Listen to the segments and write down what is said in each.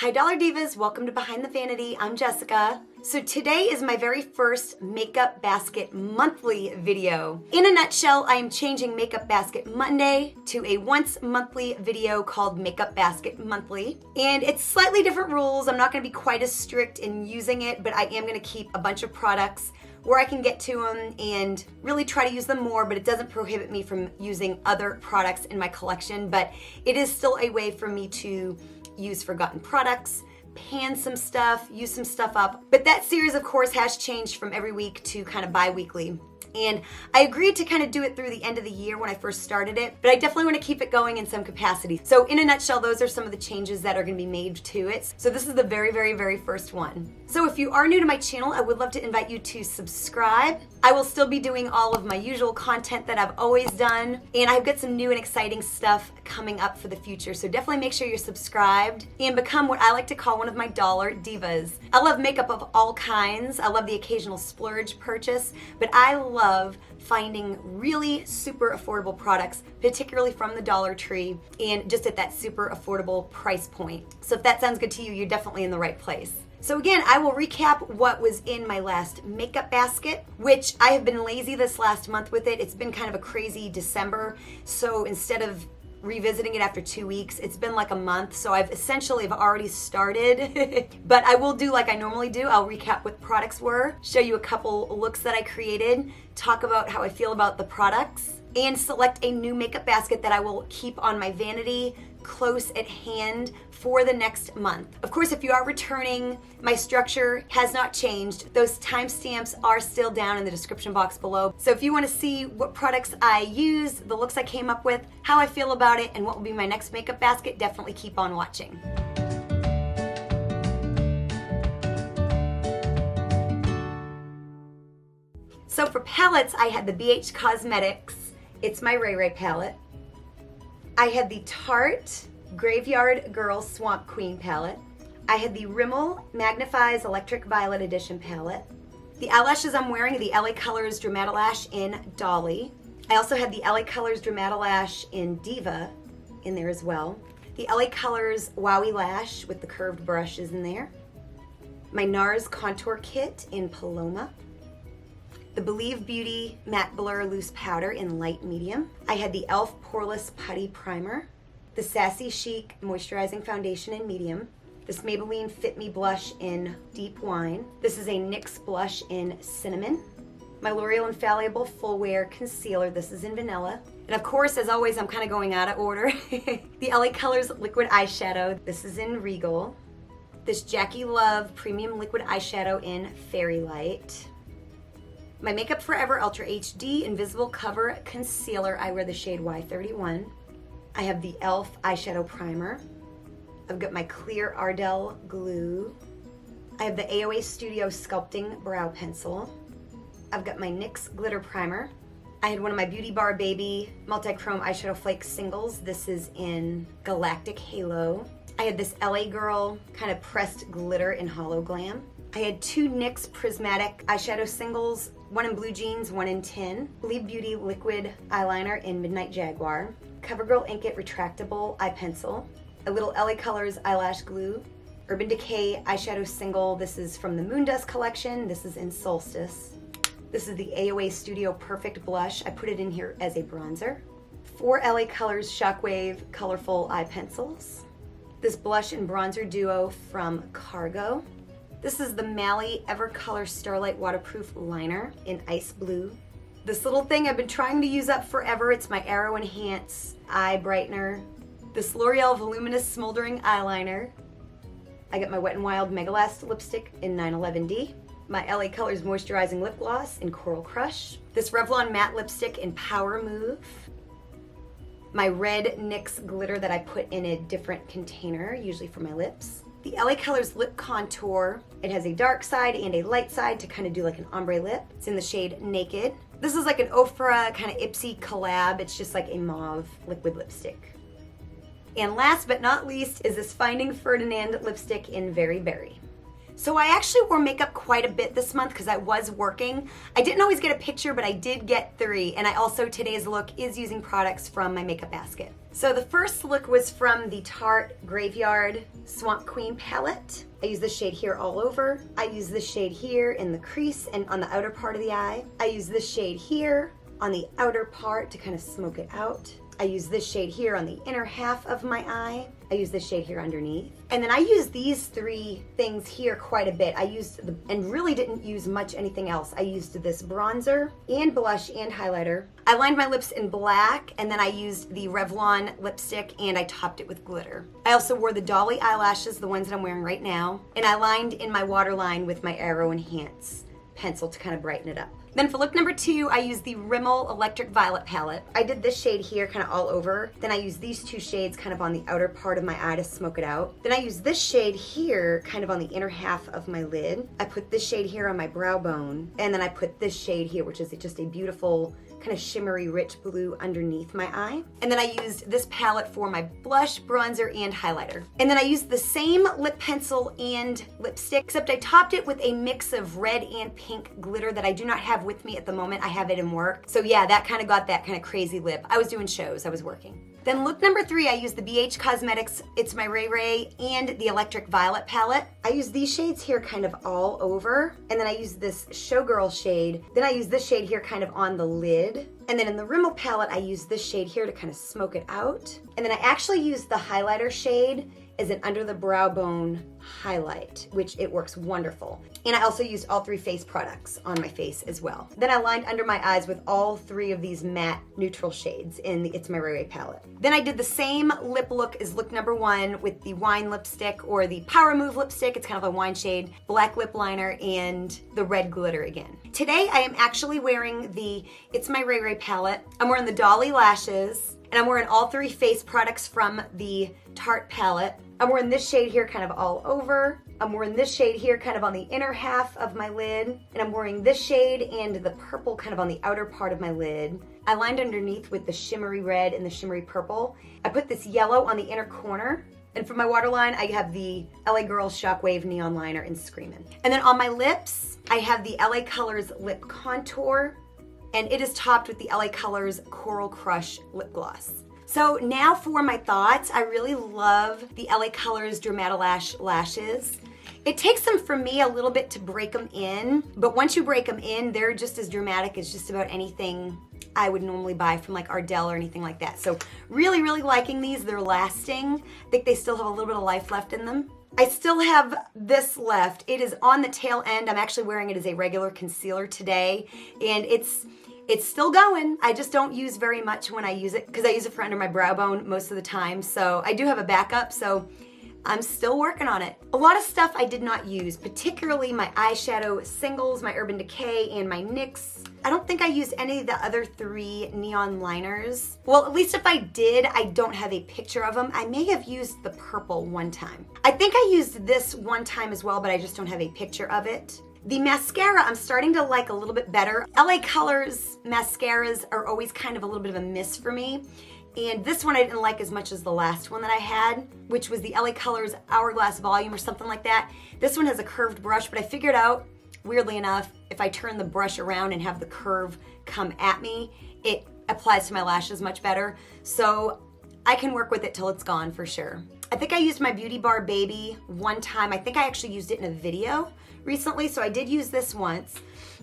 Hi Dollar Divas, welcome to Behind the Vanity. I'm Jessica. So today is my very first Makeup Basket monthly video. In a nutshell, I am changing Makeup Basket Monday to a once monthly video called Makeup Basket Monthly. And it's slightly different rules. I'm not gonna be quite as strict in using it, but I am gonna keep a bunch of products where I can get to them and really try to use them more, but it doesn't prohibit me from using other products in my collection, but it is still a way for me to use forgotten products, pan some stuff, use some stuff up. But that series, of course, has changed from every week to kind of bi-weekly. And I agreed to kind of do it through the end of the year when I first started it, but I definitely want to keep it going in some capacity. So in a nutshell, those are some of the changes that are going to be made to it. So this is the very first one. So if you are new to my channel, I would love to invite you to subscribe. I will still be doing all of my usual content that I've always done, and I've got some new and exciting stuff coming up for the future. So definitely make sure you're subscribed and become what I like to call one of my Dollar Divas. I love makeup of all kinds. I love the occasional splurge purchase, but I love finding really super affordable products, particularly from the Dollar Tree, and just at that super affordable price point. So if that sounds good to you, you're definitely in the right place. So again, I will recap what was in my last makeup basket, which I have been lazy this last month with it. It's been kind of a crazy December, so instead of revisiting it after 2 weeks, it's been like a month, so I've already started. But I will do like I normally do. I'll recap what products were, show you a couple looks that I created, talk about how I feel about the products, and select a new makeup basket that I will keep on my vanity close at hand for the next month. Of course, if you are returning, my structure has not changed. Those timestamps are still down in the description box below. So if you want to see what products I use, the looks I came up with, how I feel about it, and what will be my next makeup basket, definitely keep on watching. So for palettes, I had the BH Cosmetics. It's my Ray Ray palette. I had the Tarte Graveyard Girl Swamp Queen palette. I had the Rimmel Magnifies Electric Violet Edition palette. The eyelashes I'm wearing are the LA Colors Dramatilash in Dolly. I also had the LA Colors Dramatilash in Diva in there as well. The LA Colors Wowie Lash with the curved brushes in there. My NARS Contour Kit in Paloma. The Believe Beauty Matte Blur Loose Powder in light medium. I had the e.l.f. Poreless Putty Primer. The Sassy Chic Moisturizing Foundation in medium. This Maybelline Fit Me Blush in Deep Wine. This is a NYX Blush in Cinnamon. My L'Oreal Infallible Full Wear Concealer. This is in Vanilla. And of course, as always, I'm kind of going out of order. The LA Colors Liquid Eyeshadow. This is in Regal. This Jackie Love Premium Liquid Eyeshadow in Fairy Light. My Makeup Forever Ultra HD Invisible Cover Concealer. I wear the shade Y31. I have the e.l.f. Eyeshadow Primer. I've got my clear Ardell Glue. I have the AOA Studio Sculpting Brow Pencil. I've got my NYX Glitter Primer. I had one of my Beauty Bar Baby Multi-Chrome Eyeshadow Flake Singles. This is in Galactic Halo. I had this LA Girl kind of pressed glitter in Hollow Glam. I had two NYX Prismatic Eyeshadow Singles, one in Blue Jeans, one in Tin. Believe Beauty Liquid Eyeliner in Midnight Jaguar. CoverGirl Ink It Retractable Eye Pencil. A little LA Colors Eyelash Glue. Urban Decay Eyeshadow Single. This is from the Moondust collection. This is in Solstice. This is the AOA Studio Perfect Blush. I put it in here as a bronzer. 4 LA Colors Shockwave Colorful Eye Pencils. This blush and bronzer duo from Cargo. This is the Mally Evercolor Starlight Waterproof Liner in Ice Blue. This little thing I've been trying to use up forever. It's my Arrow Enhance Eye Brightener. This L'Oreal Voluminous Smoldering Eyeliner. I got my Wet n Wild Megalast lipstick in 911D. My LA Colors Moisturizing Lip Gloss in Coral Crush. This Revlon Matte Lipstick in Power Move. My red NYX glitter that I put in a different container, usually for my lips. The LA Colors Lip Contour. It has a dark side and a light side to kind of do like an ombre lip. It's in the shade Naked. This is like an Ofra kind of Ipsy collab. It's just like a mauve liquid lipstick. And last but not least is this Finding Ferdinand lipstick in Very Berry. So I actually wore makeup quite a bit this month because I was working. I didn't always get a picture, but I did get 3. And I also, today's look is using products from my makeup basket. So the first look was from the Tarte Graveyard Swamp Queen palette. I use this shade here all over. I use this shade here in the crease and on the outer part of the eye. I use this shade here on the outer part to kind of smoke it out. I use this shade here on the inner half of my eye. I use this shade here underneath. And then I used these 3 things here quite a bit. And really didn't use much anything else. I used this bronzer and blush and highlighter. I lined my lips in black, and then I used the Revlon lipstick and I topped it with glitter. I also wore the Dolly eyelashes, the ones that I'm wearing right now. And I lined in my waterline with my Arrow Enhance pencil to kind of brighten it up. Then for look number 2, I used the Rimmel Electric Violet palette. I did this shade here kind of all over. Then I used these 2 shades kind of on the outer part of my eye to smoke it out. Then I used this shade here kind of on the inner half of my lid. I put this shade here on my brow bone. And then I put this shade here, which is just a beautiful kind of shimmery rich blue underneath my eye. And then I used this palette for my blush, bronzer, and highlighter. And then I used the same lip pencil and lipstick, except I topped it with a mix of red and pink glitter that I do not have with me at the moment. I have it in work. So yeah, that kind of got that kind of crazy lip. I was doing shows, I was working. Then look number 3, I used the BH Cosmetics It's My Ray Ray and the Electric Violet palette. I used these shades here kind of all over, and then I used this Showgirl shade. Then I used this shade here kind of on the lid. And then in the Rimmel palette, I used this shade here to kind of smoke it out. And then I actually used the highlighter shade as an under the brow bone highlight, which it works wonderful. And I also used all 3 face products on my face as well. Then I lined under my eyes with all 3 of these matte neutral shades in the It's My Ray Ray palette. Then I did the same lip look as look number 1 with the wine lipstick or the Power Move lipstick. It's kind of a wine shade, black lip liner, and the red glitter again. Today I am actually wearing the It's My Ray Ray palette. I'm wearing the Dolly lashes, and I'm wearing all 3 face products from the Tarte palette. I'm wearing this shade here kind of all over. I'm wearing this shade here kind of on the inner half of my lid. And I'm wearing this shade and the purple kind of on the outer part of my lid. I lined underneath with the shimmery red and the shimmery purple. I put this yellow on the inner corner. And for my waterline, I have the LA Girls Shockwave Neon Liner in Screamin'. And then on my lips, I have the LA Colors Lip Contour. And it is topped with the LA Colors Coral Crush Lip Gloss. So now for my thoughts, I really love the LA Colors Dermatolash lashes. It takes them for me a little bit to break them in, but once you break them in, they're just as dramatic as just about anything I would normally buy from like Ardell or anything like that. So really, really liking these. They're lasting. I think they still have a little bit of life left in them. I still have this left. It is on the tail end. I'm actually wearing it as a regular concealer today, and it's still going. I just don't use very much when I use it because I use it for under my brow bone most of the time. So I do have a backup, so I'm still working on it. A lot of stuff I did not use, particularly my eyeshadow singles, my Urban Decay, and my NYX. I don't think I used any of the other 3 neon liners. Well, at least if I did, I don't have a picture of them. I may have used the purple one time. I think I used this one time as well, but I just don't have a picture of it. The mascara I'm starting to like a little bit better. LA Colors mascaras are always kind of a little bit of a miss for me. And this one I didn't like as much as the last one that I had, which was the LA Colors Hourglass Volume or something like that. This one has a curved brush, but I figured out, weirdly enough, if I turn the brush around and have the curve come at me, it applies to my lashes much better. So I can work with it till it's gone for sure. I think I used my Beauty Bar Baby one time. I think I actually used it in a video recently, so I did use this once.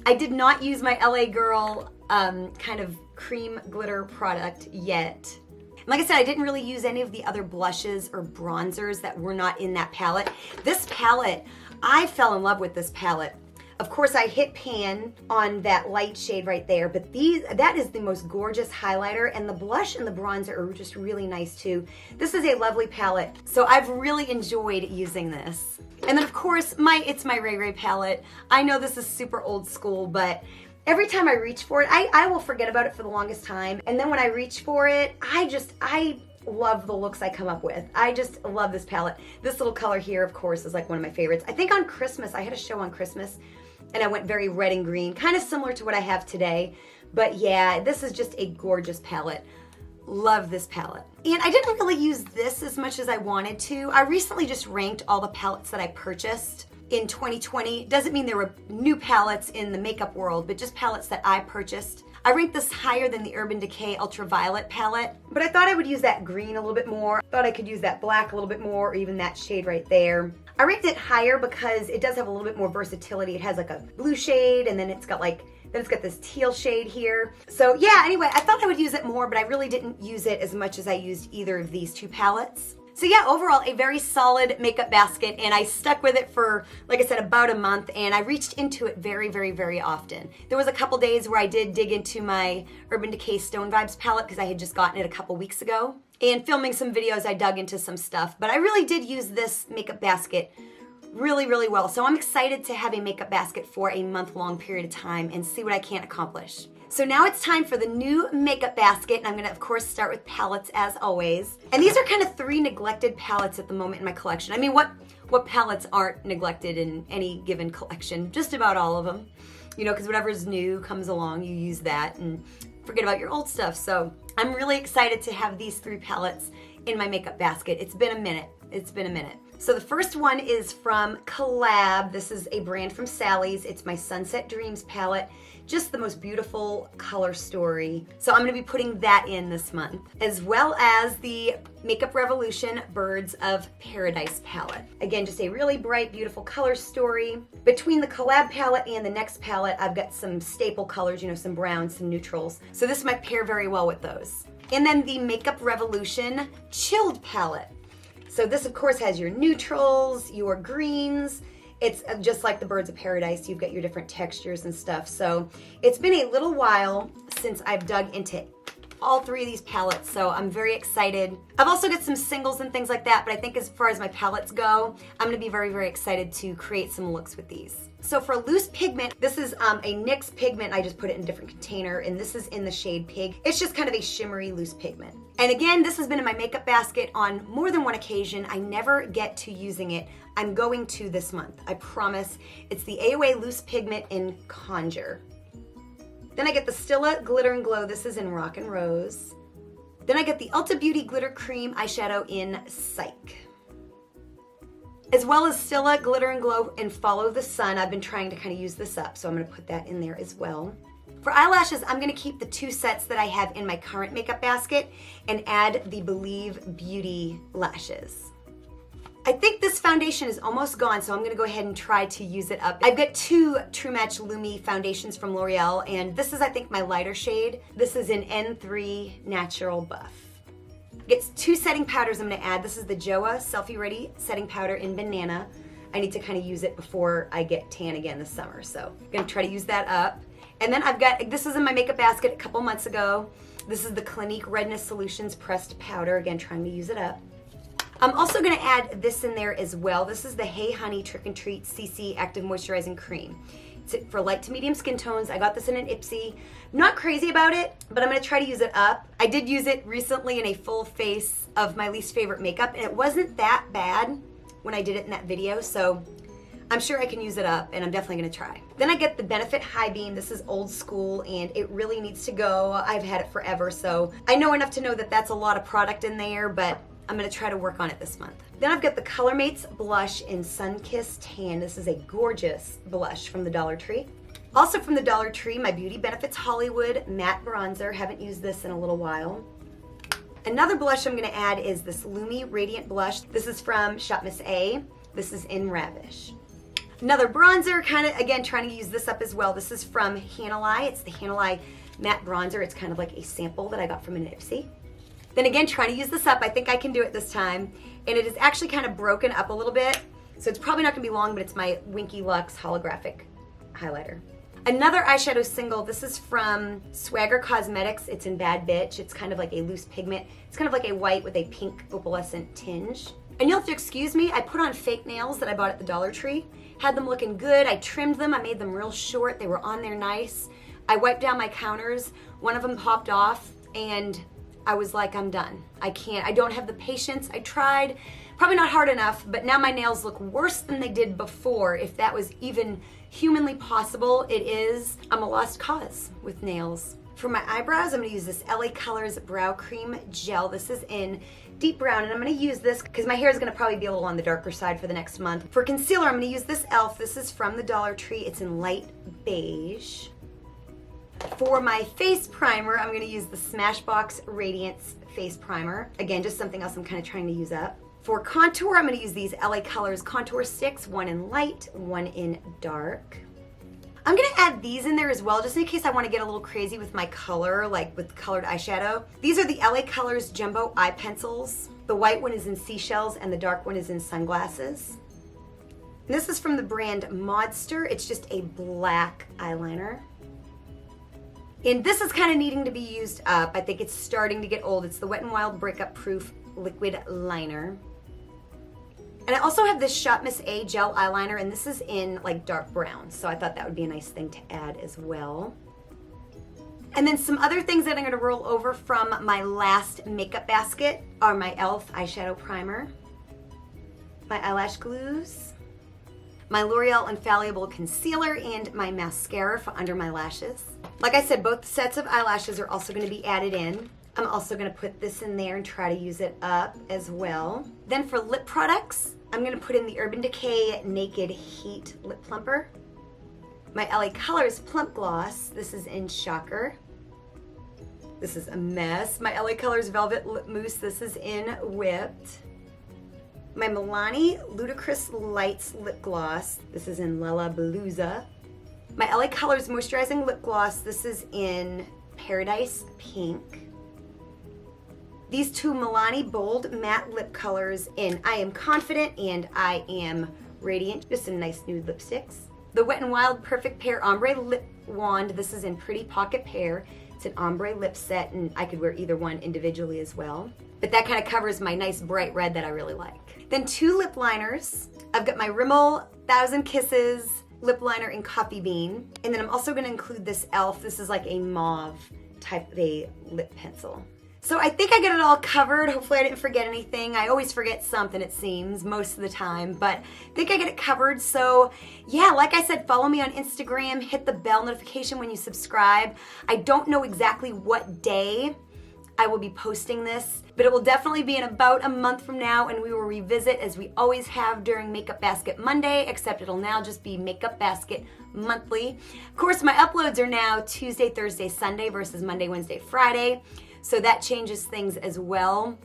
I did not use my LA Girl kind of cream glitter product yet. And like I said, I didn't really use any of the other blushes or bronzers that were not in that palette. This palette, I fell in love with this palette. Of course, I hit pan on that light shade right there, but that is the most gorgeous highlighter, and the blush and the bronzer are just really nice too. This is a lovely palette, so I've really enjoyed using this. And then of course, It's My Ray Ray palette. I know this is super old school, but every time I reach for it, I will forget about it for the longest time. And then when I reach for it, I love the looks I come up with. I just love this palette. This little color here, of course, is like one of my favorites. I think on Christmas, I had a show on Christmas, and I went very red and green, kind of similar to what I have today. But yeah, this is just a gorgeous palette. Love this palette. And I didn't really use this as much as I wanted to. I recently just ranked all the palettes that I purchased in 2020. Doesn't mean there were new palettes in the makeup world, but just palettes that I purchased. I ranked this higher than the Urban Decay Ultraviolet palette, but I thought I would use that green a little bit more. Thought I could use that black a little bit more, or even that shade right there. I ranked it higher because it does have a little bit more versatility. It has like a blue shade, and then it's got this teal shade here. So yeah, anyway, I thought I would use it more, but I really didn't use it as much as I used either of these two palettes. So yeah, overall, a very solid makeup basket, and I stuck with it for, like I said, about a month, and I reached into it very, very, very often. There was a couple days where I did dig into my Urban Decay Stone Vibes palette because I had just gotten it a couple weeks ago. And filming some videos, I dug into some stuff, but I really did use this makeup basket really, really well. So I'm excited to have a makeup basket for a month-long period of time and see what I can accomplish. So now it's time for the new makeup basket, and I'm gonna, of course, start with palettes as always. And these are kind of 3 neglected palettes at the moment in my collection. I mean, what palettes aren't neglected in any given collection? Just about all of them. You know, because whatever's new comes along, you use that and forget about your old stuff. So I'm really excited to have these 3 palettes in my makeup basket. It's been a minute. It's been a minute. So the first one is from Collab. This is a brand from Sally's. It's my Sunset Dreams palette. Just the most beautiful color story. So I'm gonna be putting that in this month, as well as the Makeup Revolution Birds of Paradise palette. Again, just a really bright, beautiful color story. Between the Collab palette and the next palette, I've got some staple colors, you know, some browns, some neutrals. So this might pair very well with those. And then the Makeup Revolution Chilled palette. So this, of course, has your neutrals, your greens. It's just like the Birds of Paradise. You've got your different textures and stuff. So it's been a little while since I've dug into all 3 of these palettes, so I'm very excited. I've also got some singles and things like that, but I think as far as my palettes go, I'm gonna be very, very excited to create some looks with these. So for loose pigment, this is a NYX pigment. I just put it in a different container, and this is in the shade Pig. It's just kind of a shimmery loose pigment. And again, this has been in my makeup basket on more than one occasion. I never get to using it. I'm going to this month, I promise. It's the AOA Loose Pigment in Conjure. Then I get the Stila Glitter and Glow. This is in Rock and Rose. Then I get the Ulta Beauty Glitter Cream eyeshadow in Psych. As well as Stila Glitter and Glow in Follow the Sun. I've been trying to kind of use this up, so I'm gonna put that in there as well. For eyelashes, I'm gonna keep the 2 sets that I have in my current makeup basket and add the Believe Beauty lashes. I think this foundation is almost gone, so I'm gonna go ahead and try to use it up. I've got 2 True Match Lumi foundations from L'Oreal, and this is, I think, my lighter shade. This is in N3 Natural Buff. Gets 2 setting powders I'm gonna add. This is the Joa Selfie Ready setting powder in Banana. I need to kind of use it before I get tan again this summer, so I'm gonna try to use that up. And then I've got, this is in my makeup basket a couple months ago. This is the Clinique Redness Solutions pressed powder, again, trying to use it up. I'm also gonna add this in there as well. This is the Hey Honey Trick and Treat CC Active Moisturizing Cream. It's for light to medium skin tones. I got this in an Ipsy. Not crazy about it, but I'm gonna try to use it up. I did use it recently in a full face of my least favorite makeup, and it wasn't that bad when I did it in that video, so I'm sure I can use it up, and I'm definitely gonna try. Then I get the Benefit High Beam. This is old school, and it really needs to go. I've had it forever, so I know enough to know that that's a lot of product in there, but I'm gonna try to work on it this month. Then I've got the ColorMates blush in Sunkissed Tan. This is a gorgeous blush from the Dollar Tree. Also from the Dollar Tree, my Beauty Benefits Hollywood Matte Bronzer. Haven't used this in a little while. Another blush I'm gonna add is this Lumi Radiant Blush. This is from Shop Miss A. This is in Ravish. Another bronzer, kind of, again, trying to use this up as well. This is from Hanalei. It's the Hanalei Matte Bronzer. It's kind of like a sample that I got from an Ipsy. Then again, trying to use this up. I think I can do it this time. And it is actually kind of broken up a little bit. So it's probably not gonna be long, but it's my Winky Lux holographic highlighter. Another eyeshadow single. This is from Swagger Cosmetics. It's in Bad Bitch. It's kind of like a loose pigment. It's kind of like a white with a pink opalescent tinge. And you'll have to excuse me, I put on fake nails that I bought at the Dollar Tree. Had them looking good. I trimmed them. I made them real short. They were on there nice. I wiped down my counters. One of them popped off, and I was like, I'm done. I don't have the patience. I tried, probably not hard enough, but now my nails look worse than they did before. If that was even humanly possible, it is. I'm a lost cause with nails. For my eyebrows, I'm gonna use this LA Colors Brow Cream Gel. This is in deep brown, and I'm gonna use this because my hair is gonna probably be a little on the darker side for the next month. For concealer, I'm gonna use this e.l.f. This is from the Dollar Tree. It's in light beige. For my face primer, I'm gonna use the Smashbox Radiance Face Primer. Again, just something else I'm kind of trying to use up. For contour, I'm gonna use these LA Colors contour sticks, one in light, one in dark. I'm gonna add these in there as well, just in case I wanna get a little crazy with my color, like with colored eyeshadow. These are the LA Colors Jumbo Eye Pencils. The white one is in Seashells and the dark one is in Sunglasses. And this is from the brand Modster. It's just a black eyeliner. And this is kind of needing to be used up. I think it's starting to get old. It's the Wet n Wild Breakup Proof Liquid Liner. And I also have this Shop Miss A gel eyeliner, and this is in like dark brown, so I thought that would be a nice thing to add as well. And then some other things that I'm gonna roll over from my last makeup basket are my e.l.f. eyeshadow primer, my eyelash glues, my L'Oreal Infallible Concealer, and my mascara for under my lashes. Like I said, both sets of eyelashes are also gonna be added in. I'm also gonna put this in there and try to use it up as well. Then for lip products, I'm gonna put in the Urban Decay Naked Heat Lip Plumper. My LA Colors Plump Gloss, this is in Shocker. This is a mess. My LA Colors Velvet Lip Mousse, this is in Whipped. My Milani Ludicrous Lights Lip Gloss, this is in Lollapalooza. My LA Colors Moisturizing Lip Gloss, this is in Paradise Pink. These two Milani Bold Matte Lip Colors in I Am Confident and I Am Radiant, just some nice nude lipsticks. The Wet n Wild Perfect Pear Ombre Lip Wand, this is in Pretty Pocket Pear. It's an ombre lip set, and I could wear either one individually as well. But that kind of covers my nice bright red that I really like. Then two lip liners. I've got my Rimmel 1000 Kisses lip liner in Coffee Bean. And then I'm also gonna include this e.l.f. This is like a mauve type of a lip pencil. So I think I got it all covered. Hopefully I didn't forget anything. I always forget something, it seems, most of the time, but I think I get it covered. So yeah, like I said, follow me on Instagram, hit the bell notification when you subscribe. I don't know exactly what day I will be posting this, but it will definitely be in about a month from now, and we will revisit as we always have during Makeup Basket Monday, except it'll now just be Makeup Basket Monthly. Of course, my uploads are now Tuesday, Thursday, Sunday versus Monday, Wednesday, Friday. So that changes things as well.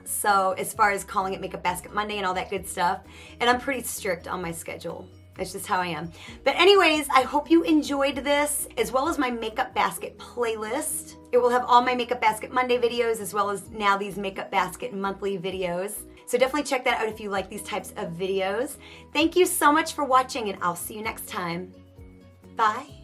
So as far as calling it Makeup Basket Monday and all that good stuff, and I'm pretty strict on my schedule. That's just how I am. But anyways, I hope you enjoyed this, as well as my Makeup Basket playlist. It will have all my Makeup Basket Monday videos, as well as now these Makeup Basket monthly videos. So definitely check that out if you like these types of videos. Thank you so much for watching, and I'll see you next time. Bye.